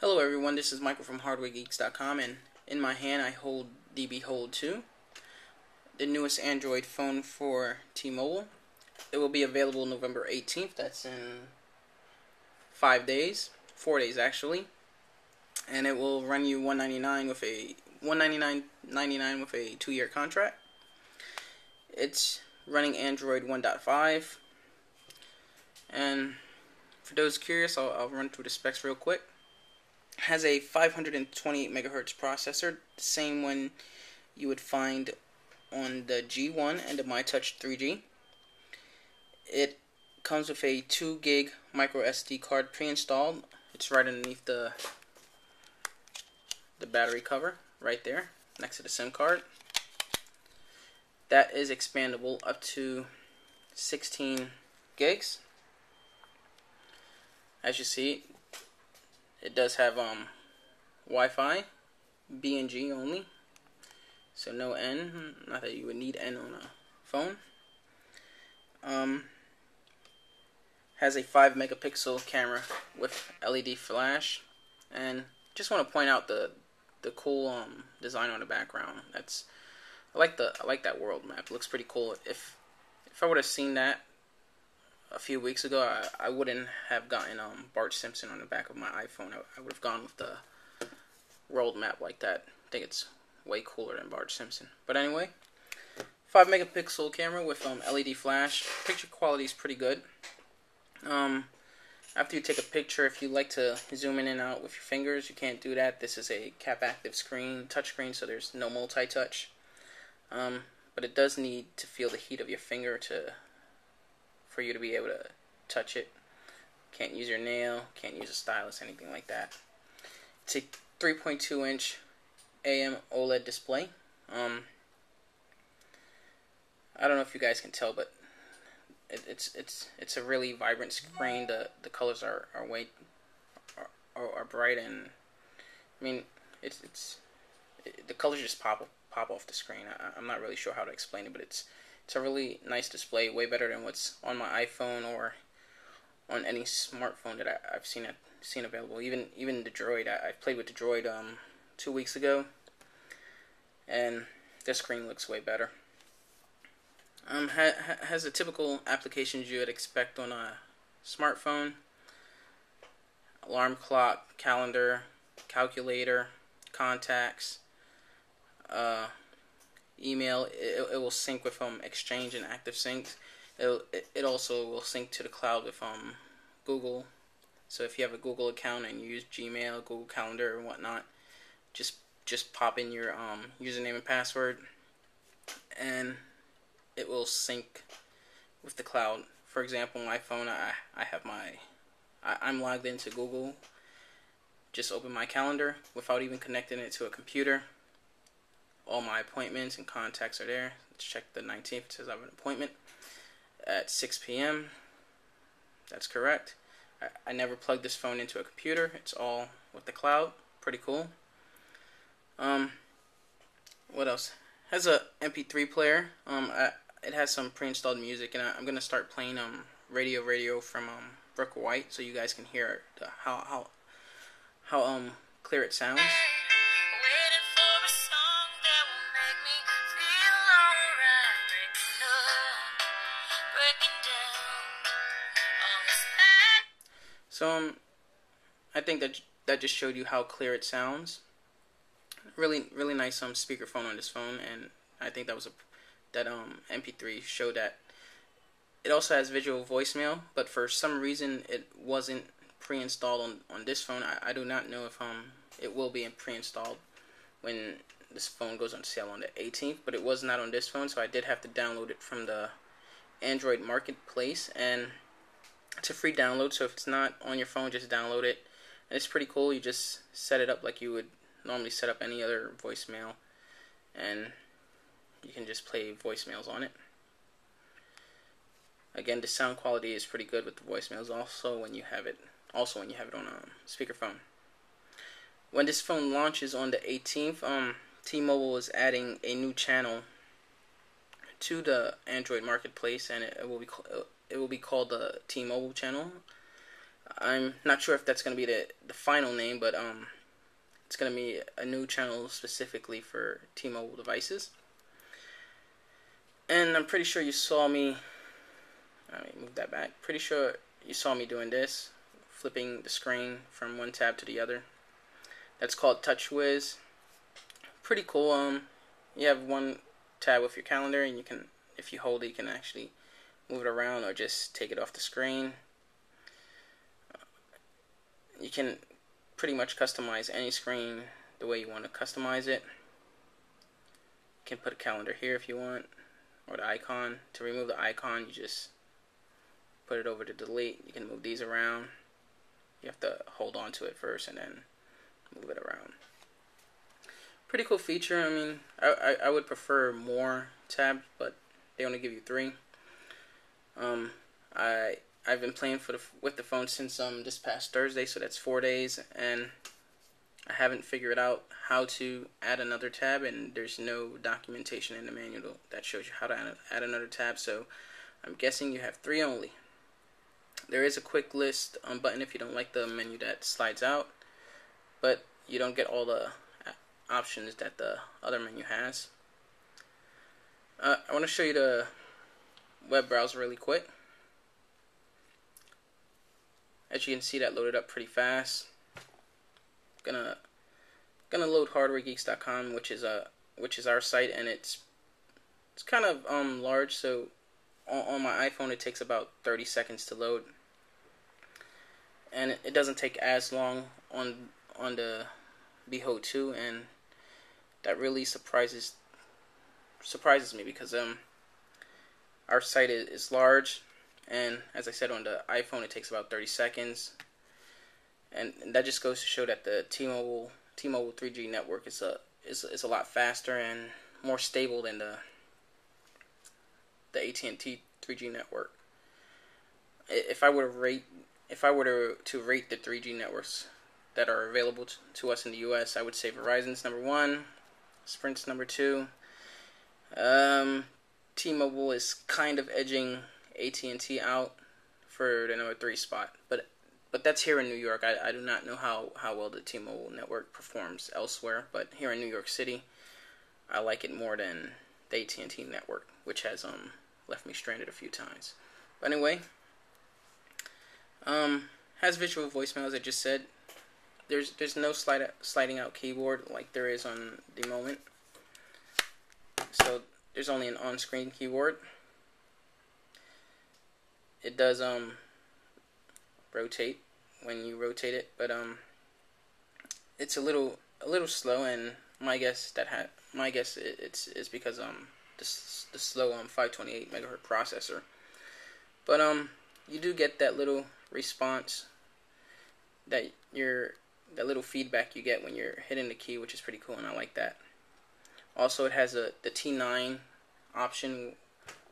Hello everyone, this is Michael from HardwareGeeks.com, and in my hand I hold the Behold 2, the newest Android phone for T-Mobile. It will be available November 18th, that's in 4 days actually, and it will run you $199 with a $199.99 with a 2-year contract. It's running Android 1.5, and for those curious, I'll run through the specs real quick. Has a 528 megahertz processor, the same one you would find on the G1 and the MyTouch 3G. It comes with a 2 gig micro SD card pre-installed. It's right underneath the battery cover, right there, next to the SIM card. That is expandable up to 16 gigs. As you see, it does have Wi-Fi, B and G only, so no N. Not that you would need N on a phone. Has a 5 megapixel camera with LED flash, and just want to point out the cool design on the background. I like that world map. It looks pretty cool. If I would have seen that a few weeks ago, I wouldn't have gotten Bart Simpson on the back of my iPhone. I would have gone with the world map like that. I think it's way cooler than Bart Simpson. But anyway, 5 megapixel camera with LED flash. Picture quality is pretty good. After you take a picture, if you like to zoom in and out with your fingers, you can't do that. This is a cap-active screen, touchscreen, so there's no multi-touch. But it does need to feel the heat of your finger for you to be able to touch it. Can't use your nail, can't use a stylus, anything like that. It's a 3.2 inch AMOLED display. I don't know if you guys can tell, but it's a really vibrant screen. The colors are bright, and I mean the colors just pop off the screen. I'm not really sure how to explain it, but it's a really nice display, way better than what's on my iPhone or on any smartphone that I've seen available. Even the Droid. I played with the Droid 2 weeks ago, and the screen looks way better. Has the typical applications you would expect on a smartphone: alarm clock, calendar, calculator, contacts, email. It will sync with Exchange and ActiveSync. It also will sync to the cloud with Google. So if you have a Google account and you use Gmail, Google Calendar, and whatnot, just pop in your username and password, and it will sync with the cloud. For example, my phone, I'm logged into Google. Just open my calendar without even connecting it to a computer. All my appointments and contacts are there. Let's check the 19th. It says I have an appointment at 6 p.m. That's correct. I never plugged this phone into a computer. It's all with the cloud. Pretty cool. What else? Has a MP3 player. It has some pre-installed music, and I'm gonna start playing Radio from Brooke White, so you guys can hear how clear it sounds. So I think that just showed you how clear it sounds. Really nice speakerphone on this phone, and I think that MP3 showed that. It also has visual voicemail, but for some reason it wasn't pre-installed on this phone. I do not know if it will be pre-installed when this phone goes on sale on the 18th, but it was not on this phone, so I did have to download it from the Android Marketplace, and it's a free download, so if it's not on your phone, just download it. And it's pretty cool. You just set it up like you would normally set up any other voicemail, and you can just play voicemails on it. Again, the sound quality is pretty good with the voicemails also when you have it on a speakerphone. When this phone launches on the 18th, T-Mobile is adding a new channel to the Android Marketplace, and it will be called the T-Mobile channel. I'm not sure if that's going to be the final name, but it's going to be a new channel specifically for T-Mobile devices. And I'm pretty sure you saw me, let me move that back, pretty sure you saw me doing this, flipping the screen from one tab to the other. That's called TouchWiz. Pretty cool. You have one tab with your calendar, and you can, if you hold it, you can actually move it around or just take it off the screen. You can pretty much customize any screen the way you want to customize it. You can put a calendar here if you want, or the icon. To remove the icon, you just put it over to delete. You can move these around. You have to hold on to it first and then move it around. Pretty cool feature. I mean, I would prefer more tabs, but they only give you 3. I've been playing with the phone since this past Thursday, so that's 4 days, and I haven't figured out how to add another tab, and there's no documentation in the manual that shows you how to add another tab, so I'm guessing you have 3 only. There is a quick list button if you don't like the menu that slides out, but you don't get all the options that the other menu has. I want to show you the web browser really quick. As you can see, that loaded up pretty fast. Gonna load hardwaregeeks.com, which is our site, and it's kind of large. So on my iPhone, it takes about 30 seconds to load, and it doesn't take as long on the Behold 2, and that really surprises me because our site is large. And as I said, on the iPhone, it takes about 30 seconds. And that just goes to show that the T-Mobile 3G network is a lot faster and more stable than the AT&T 3G network. If I were to rate the 3G networks that are available to us in the US, I would say Verizon's number 1, Sprint's number 2. T-Mobile is kind of edging AT&T out for the number 3 spot, but that's here in New York. I do not know how well the T-Mobile network performs elsewhere, but here in New York City, I like it more than the AT&T network, which has left me stranded a few times. But anyway, has visual voicemail, as I just said. There's no sliding out keyboard like there is on the Moment, so there's only an on-screen keyboard. It does rotate when you rotate it, but it's a little slow, and my guess it's because the slow 528 megahertz processor. But you do get that little response, that little feedback you get when you're hitting the key, which is pretty cool, and I like that. Also, it has the T9 option,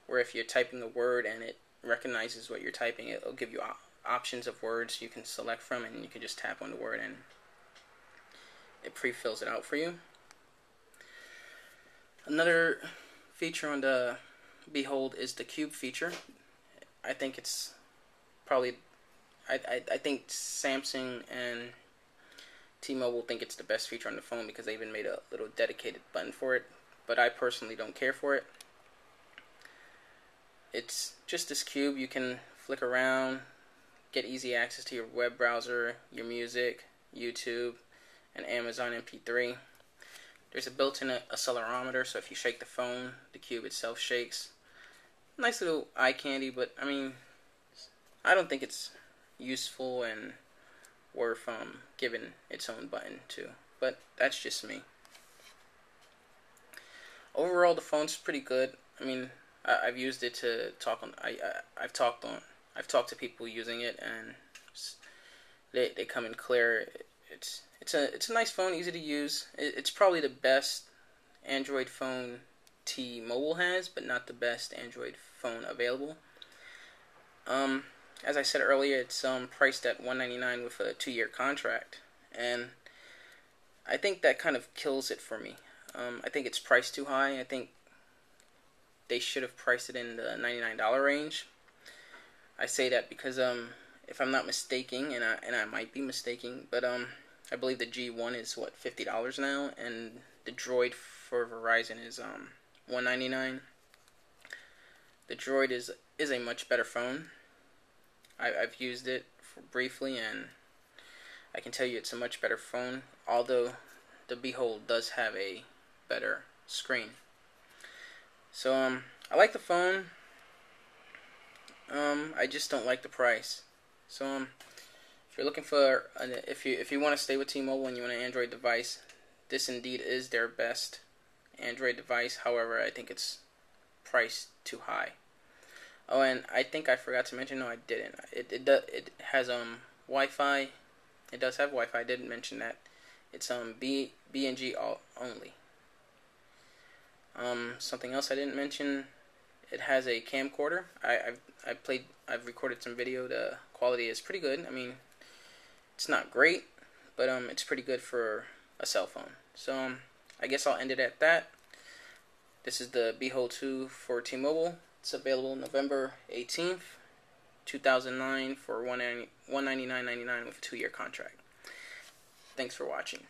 where if you're typing a word and it recognizes what you're typing, it'll give you options of words you can select from, and you can just tap on the word and it pre-fills it out for you. Another feature on the Behold is the Cube feature. I think it's probably, I think Samsung and T-Mobile think it's the best feature on the phone because they even made a little dedicated button for it, but I personally don't care for it. It's just this cube. You can flick around, get easy access to your web browser, your music, YouTube, and Amazon MP3. There's a built-in accelerometer, so if you shake the phone, the cube itself shakes. Nice little eye candy, but I mean, I don't think it's useful and worth giving its own button to. But that's just me. Overall, the phone's pretty good. I mean, I've used it to talk on. I've talked to people using it, and they come in clear. It's a nice phone, easy to use. It's probably the best Android phone T-Mobile has, but not the best Android phone available. As I said earlier, it's priced at $199 with a 2-year contract, and I think that kind of kills it for me. I think it's priced too high. I think they should have priced it in the $99 range. I say that because if I'm not mistaken, and I might be mistaken, but I believe the G1 is what, $50 now, and the Droid for Verizon is $199. The Droid is a much better phone. I've used it briefly, and I can tell you it's a much better phone, although the Behold does have a better screen. So I like the phone. I just don't like the price. So if you're looking for if you want to stay with T-Mobile and you want an Android device, this indeed is their best Android device. However, I think it's priced too high. Oh, and I think I forgot to mention. No, I didn't. It has Wi-Fi. It does have Wi-Fi. I didn't mention that. It's BNG only. Something else I didn't mention. It has a camcorder. I've recorded some video. The quality is pretty good. I mean, it's not great, but it's pretty good for a cell phone. So I guess I'll end it at that. This is the Behold 2 for T-Mobile. It's available November 18th, 2009 for $199.99 with a 2-year contract. Thanks for watching.